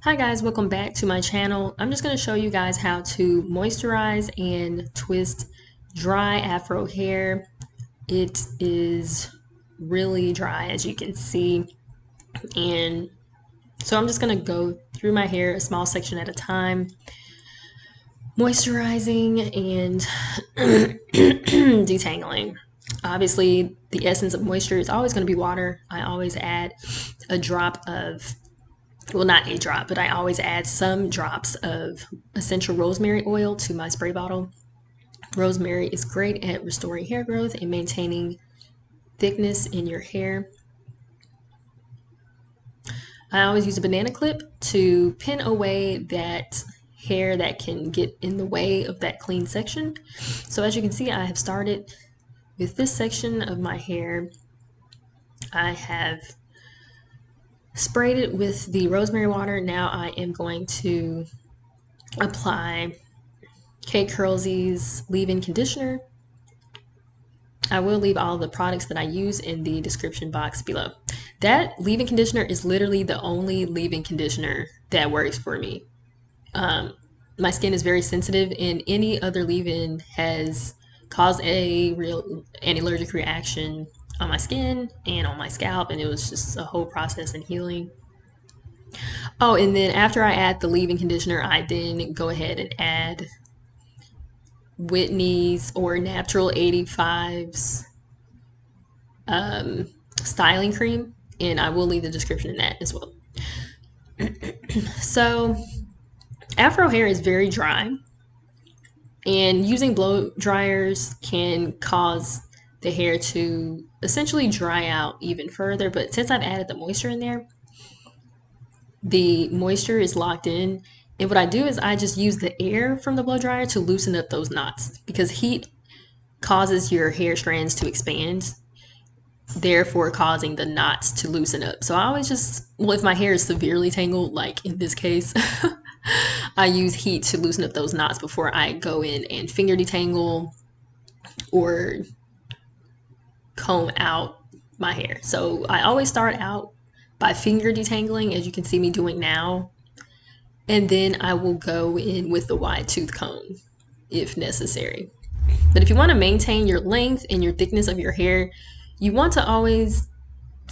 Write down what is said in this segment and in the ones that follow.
Hi guys, welcome back to my channel. I'm just going to show you guys how to moisturize and twist dry afro hair. It is really dry, as you can see, and so I'm just going to go through my hair a small section at a time, moisturizing and detangling. Obviously, the essence of moisture is always going to be water. I always add a drop of, well, not a drop, but I always add some drops of essential rosemary oil to my spray bottle. Rosemary is great at restoring hair growth and maintaining thickness in your hair. I always use a banana clip to pin away that hair that can get in the way of that clean section. So as you can see, I have started with this section of my hair. I have sprayed it with the rosemary water. Now I am going to apply K-Curlsy's leave-in conditioner. I will leave all the products that I use in the description box below. That leave-in conditioner is literally the only leave-in conditioner that works for me. My skin is very sensitive, and any other leave-in has caused a real allergic reaction on my skin and on my scalp, and it was just a whole process in healing. Oh, and then after I add the leave-in conditioner, I then go ahead and add Whitney's or Natural 85's styling cream, and I will leave the description in that as well. So afro hair is very dry, and using blow dryers can cause the hair to essentially dry out even further, but since I've added the moisture in there, the moisture is locked in. And what I do is I just use the air from the blow dryer to loosen up those knots, because heat causes your hair strands to expand, therefore causing the knots to loosen up. So I always just, well, if my hair is severely tangled, like in this case, I use heat to loosen up those knots before I go in and finger detangle or comb out my hair. So I always start out by finger detangling, as you can see me doing now, and then I will go in with the wide tooth comb if necessary. But if you want to maintain your length and your thickness of your hair, you want to always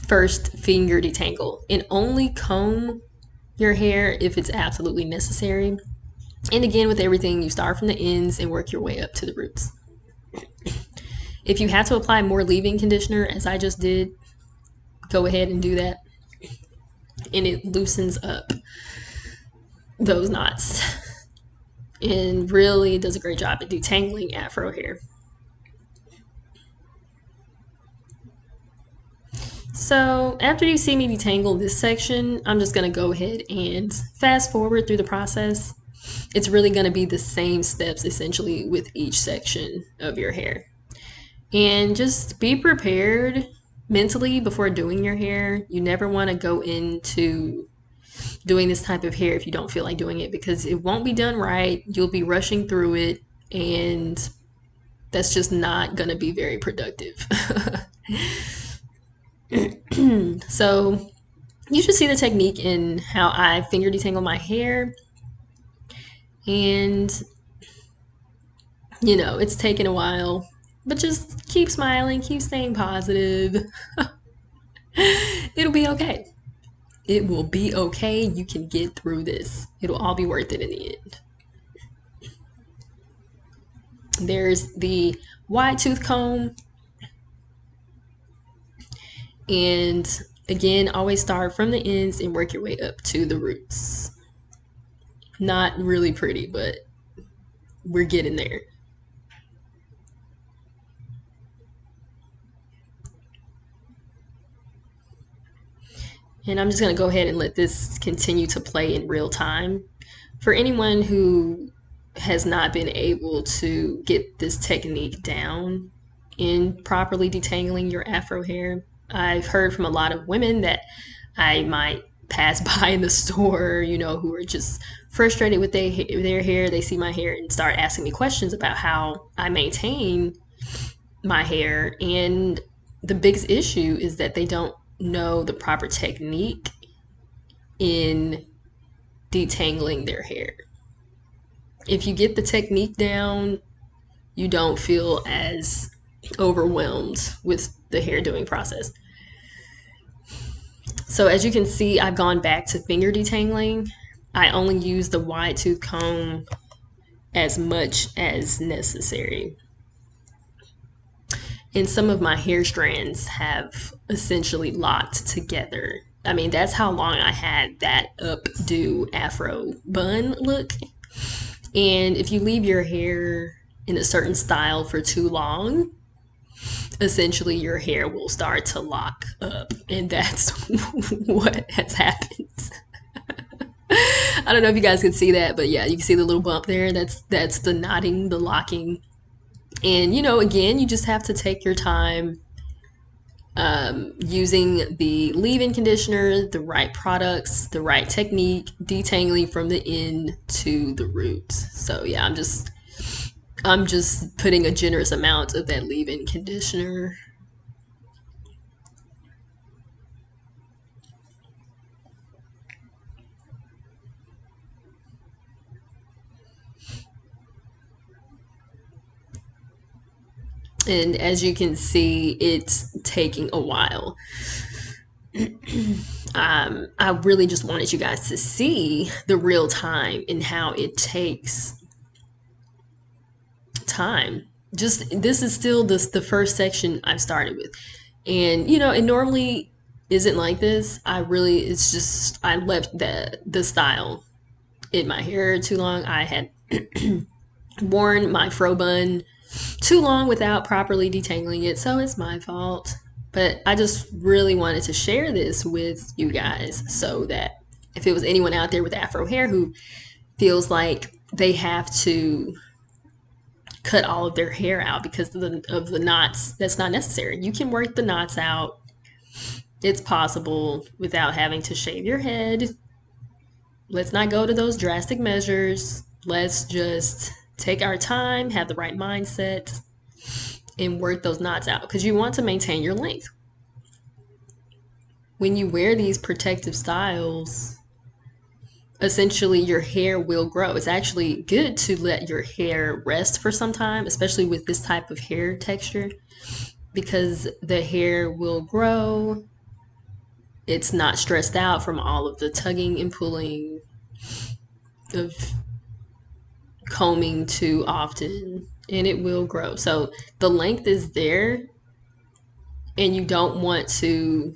first finger detangle and only comb your hair if it's absolutely necessary. And again, with everything, you start from the ends and work your way up to the roots. If you have to apply more leave-in conditioner, as I just did, go ahead and do that, and it loosens up those knots and really does a great job at detangling afro hair. So after you see me detangle this section, I'm just going to go ahead and fast forward through the process. It's really going to be the same steps essentially with each section of your hair. And just be prepared mentally before doing your hair. You never want to go into doing this type of hair if you don't feel like doing it, because it won't be done right. You'll be rushing through it, and that's just not going to be very productive. So you should see the technique in how I finger detangle my hair. And you know, it's taken a while, but just keep smiling, keep staying positive. It'll be okay. It will be okay. You can get through this. It'll all be worth it in the end. There's the wide tooth comb. And again, always start from the ends and work your way up to the roots. Not really pretty, but we're getting there. And I'm just going to go ahead and let this continue to play in real time. For anyone who has not been able to get this technique down in properly detangling your afro hair, I've heard from a lot of women that I might pass by in the store, you know, who are just frustrated with their hair. They see my hair and start asking me questions about how I maintain my hair. And the biggest issue is that they don't know the proper technique in detangling their hair. If you get the technique down, you don't feel as overwhelmed with the hair doing process. So as you can see, I've gone back to finger detangling. I only use the wide tooth comb as much as necessary. And some of my hair strands have essentially locked together. I mean, that's how long I had that updo afro bun look. And if you leave your hair in a certain style for too long, essentially your hair will start to lock up. And that's what has happened. I don't know if you guys can see that, but yeah, you can see the little bump there. That's the knotting, the locking. And, you know, again, you just have to take your time using the leave-in conditioner, the right products, the right technique, detangling from the end to the roots. So yeah, I'm just putting a generous amount of that leave-in conditioner. And as you can see, it's taking a while. I really just wanted you guys to see the real time and how it takes time. Just this is still the first section I've started with. And you know, it normally isn't like this. It's just I left the style in my hair too long. I had worn my fro bun too long without properly detangling it, so it's my fault. But I just really wanted to share this with you guys so that if it was anyone out there with afro hair who feels like they have to cut all of their hair out because of the knots, that's not necessary. You can work the knots out. It's possible without having to shave your head. Let's not go to those drastic measures. Let's just take our time, have the right mindset, and work those knots out because you want to maintain your length. When you wear these protective styles, essentially your hair will grow. It's actually good to let your hair rest for some time, especially with this type of hair texture, because the hair will grow. It's not stressed out from all of the tugging and pulling of combing too often, and it will grow. So the length is there, and you don't want to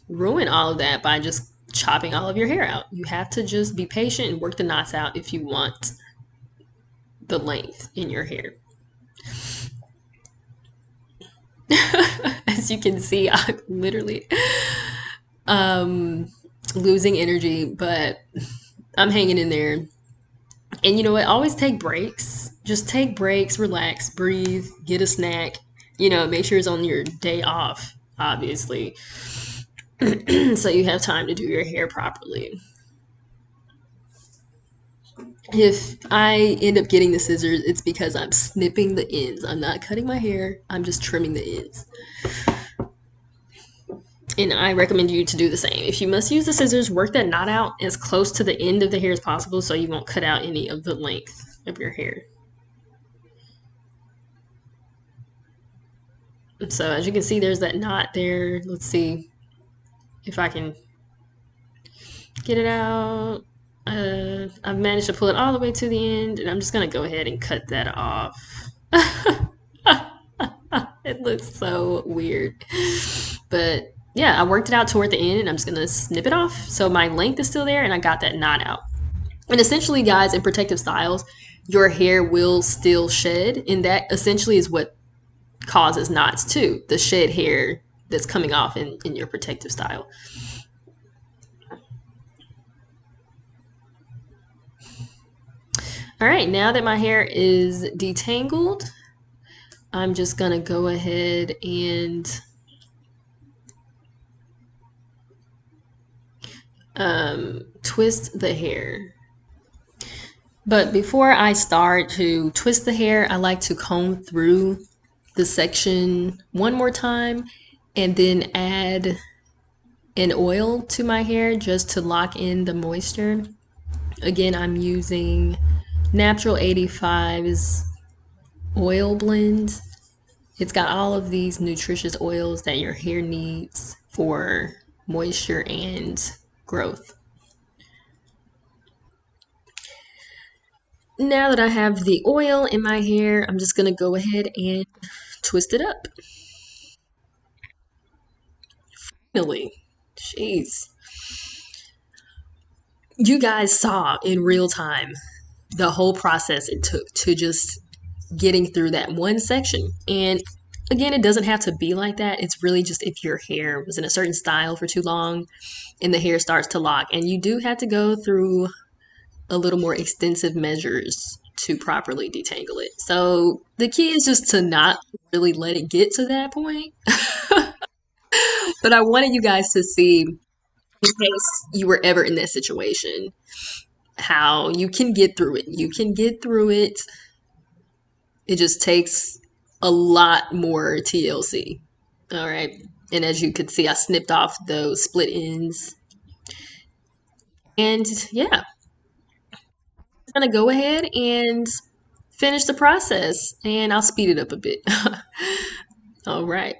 ruin all of that by just chopping all of your hair out. You have to just be patient and work the knots out if you want the length in your hair. As you can see, I'm literally losing energy, but I'm hanging in there. And you know what? Always take breaks. Just take breaks, relax, breathe, get a snack. You know, make sure it's on your day off, obviously, so you have time to do your hair properly. If I end up getting the scissors, it's because I'm snipping the ends. I'm not cutting my hair, I'm just trimming the ends. And I recommend you to do the same. If you must use the scissors, work that knot out as close to the end of the hair as possible so you won't cut out any of the length of your hair. So as you can see, there's that knot there. Let's see if I can get it out. I've managed to pull it all the way to the end, and I'm just gonna go ahead and cut that off. It looks so weird, but yeah, I worked it out toward the end, and I'm just gonna snip it off so my length is still there, and I got that knot out. And essentially, guys, in protective styles, your hair will still shed, and that essentially is what causes knots too, the shed hair that's coming off in your protective style. All right, now that my hair is detangled, I'm just gonna go ahead and twist the hair. But before I start to twist the hair, I like to comb through the section one more time and then add an oil to my hair just to lock in the moisture. Again, I'm using Natural 85's oil blend. It's got all of these nutritious oils that your hair needs for moisture and growth. Now that I have the oil in my hair, I'm just gonna go ahead and twist it up. Finally, jeez. You guys saw in real time the whole process it took to just getting through that one section. And again, it doesn't have to be like that. It's really just if your hair was in a certain style for too long and the hair starts to lock. And you do have to go through a little more extensive measures to properly detangle it. So the key is just to not really let it get to that point. But I wanted you guys to see, in case you were ever in that situation, how you can get through it. You can get through it. It just takes a lot more TLC. All right. And as you could see, I snipped off those split ends. And yeah, I'm going to go ahead and finish the process and I'll speed it up a bit. All right.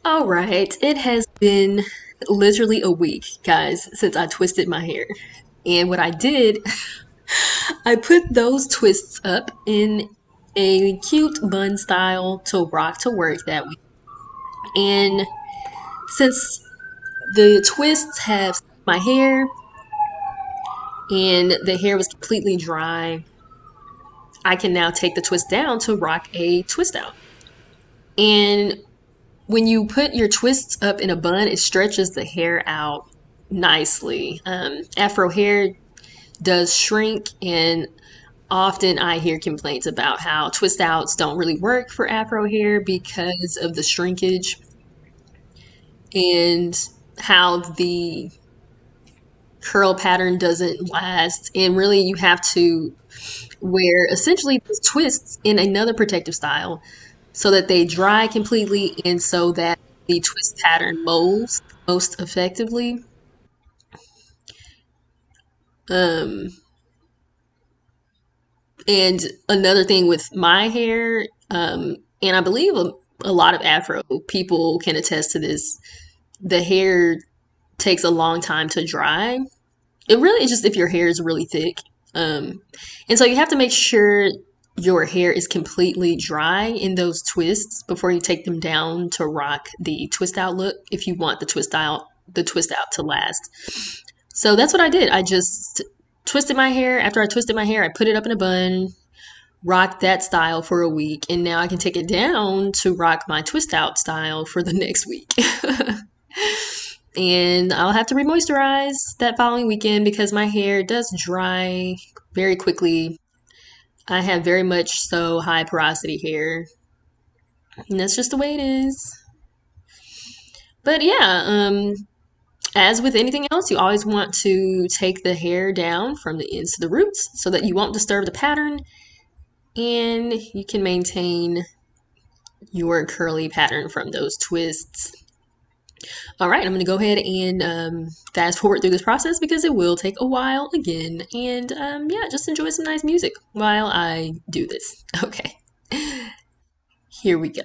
All right. It has been literally a week, guys, since I twisted my hair. And what I did, I put those twists up in a cute bun style to rock to work that week. And since the twists have my hair and the hair was completely dry, I can now take the twist down to rock a twist out. And when you put your twists up in a bun, it stretches the hair out nicely. Afro hair does shrink, and often I hear complaints about how twist outs don't really work for Afro hair because of the shrinkage and how the curl pattern doesn't last. And really, you have to wear essentially these twists in another protective style so that they dry completely and so that the twist pattern molds most effectively. Um, and another thing with my hair, and I believe a lot of Afro people can attest to this, the hair takes a long time to dry. It really is just if your hair is really thick. And so you have to make sure your hair is completely dry in those twists before you take them down to rock the twist out look if you want the twist out to last. So that's what I did. I just twisted my hair. After I twisted my hair, I put it up in a bun, rocked that style for a week, and now I can take it down to rock my twist out style for the next week. And I'll have to remoisturize that following weekend because my hair does dry very quickly I have very much so high porosity hair, and that's just the way it is. But yeah, as with anything else, you always want to take the hair down from the ends to the roots so that you won't disturb the pattern and you can maintain your curly pattern from those twists. All right, I'm going to go ahead and fast forward through this process because it will take a while again. And yeah, just enjoy some nice music while I do this. Okay, here we go.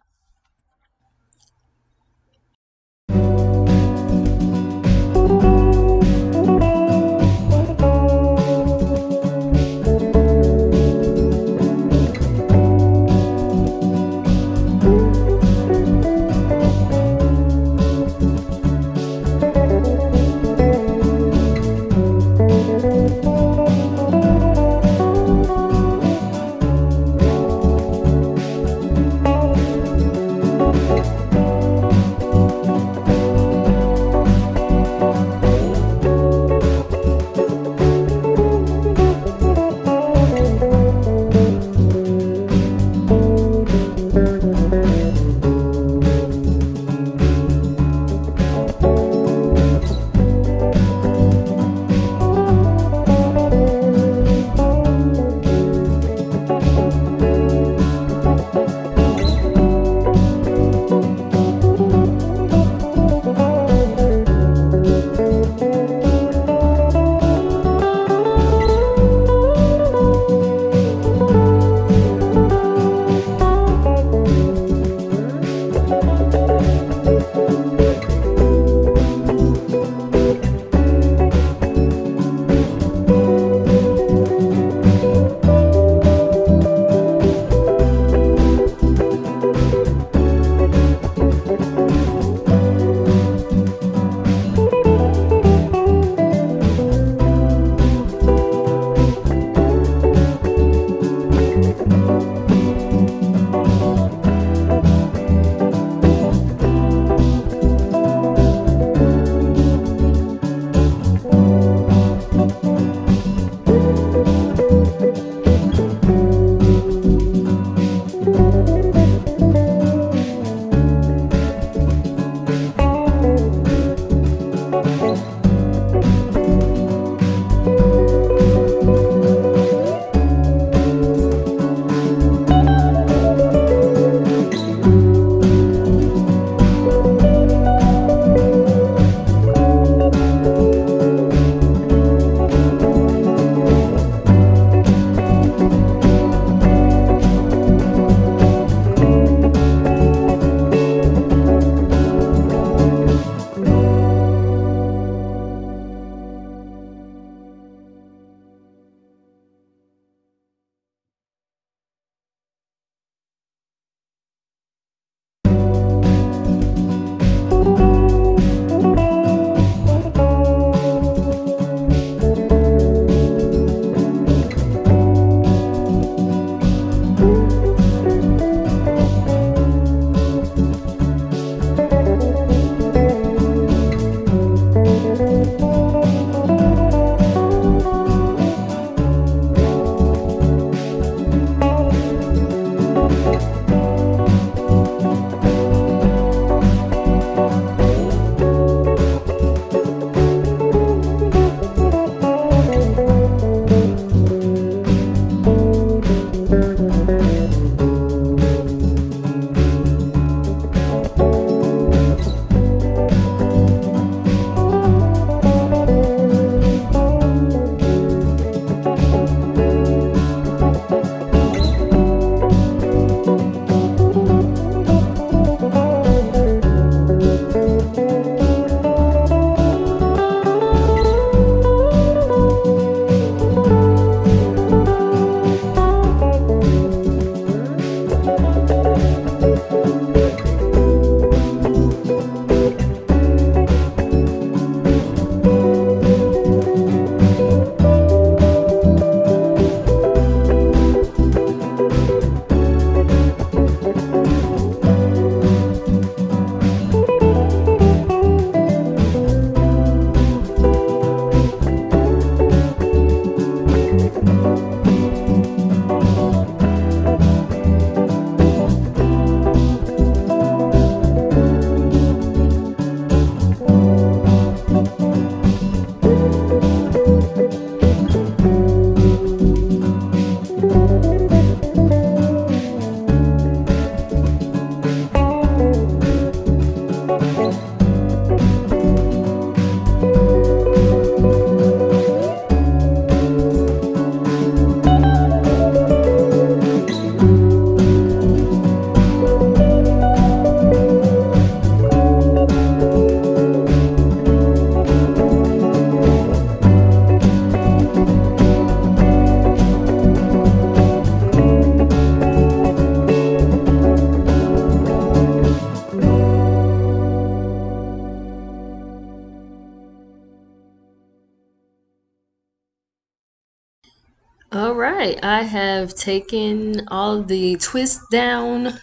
All right, I have taken all the twists down.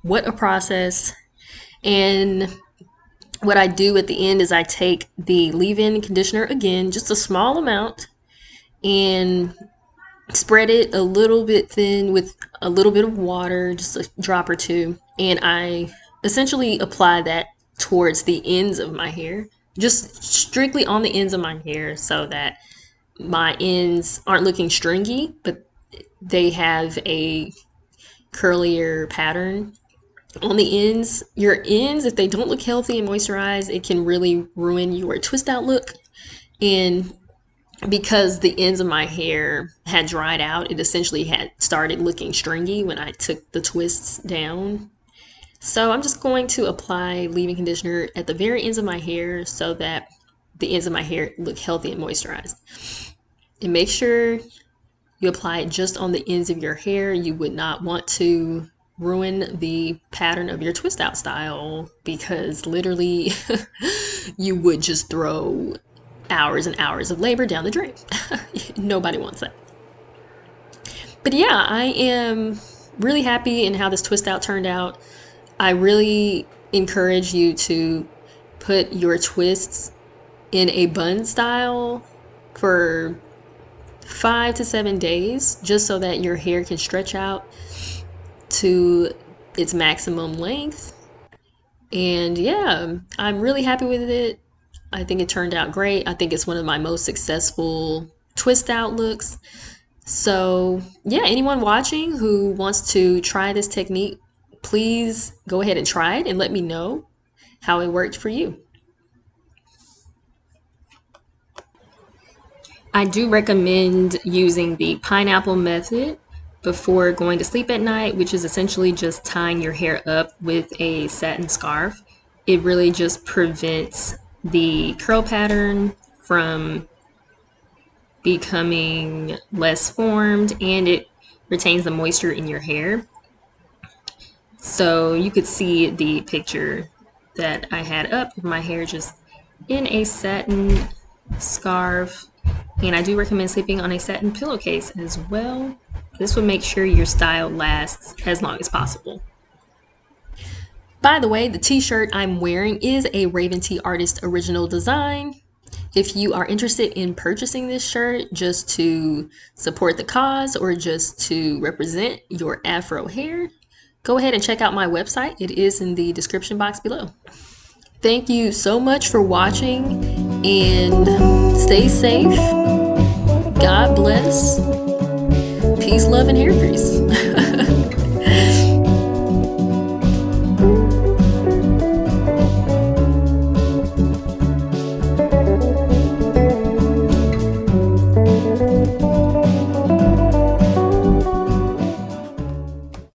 What a process. And what I do at the end is I take the leave-in conditioner again, just a small amount, and spread it a little bit thin with a little bit of water, just a drop or two. And I essentially apply that towards the ends of my hair, just strictly on the ends of my hair so that my ends aren't looking stringy, but they have a curlier pattern on the ends. Your ends, if they don't look healthy and moisturized, it can really ruin your twist out look. And because the ends of my hair had dried out, it essentially had started looking stringy when I took the twists down. So I'm just going to apply leave-in conditioner at the very ends of my hair so that the ends of my hair look healthy and moisturized. And make sure you apply it just on the ends of your hair. You would not want to ruin the pattern of your twist out style, because literally you would just throw hours and hours of labor down the drain. Nobody wants that. But yeah, I am really happy in how this twist out turned out. I really encourage you to put your twists in a bun style for 5 to 7 days, just so that your hair can stretch out to its maximum length. And yeah, I'm really happy with it. I think it turned out great. I think it's one of my most successful twist out looks. So yeah, anyone watching who wants to try this technique, please go ahead and try it and let me know how it worked for you. I do recommend using the pineapple method before going to sleep at night, which is essentially just tying your hair up with a satin scarf. It really just prevents the curl pattern from becoming less formed, and it retains the moisture in your hair. So you could see the picture that I had up with my hair just in a satin scarf. And I do recommend sleeping on a satin pillowcase as well. This will make sure your style lasts as long as possible. By the way, the t-shirt I'm wearing is a Raven T Artist original design. If you are interested in purchasing this shirt just to support the cause or just to represent your Afro hair, go ahead and check out my website. It is in the description box below. Thank you so much for watching, and stay safe. God bless. Peace, love, and hair grease.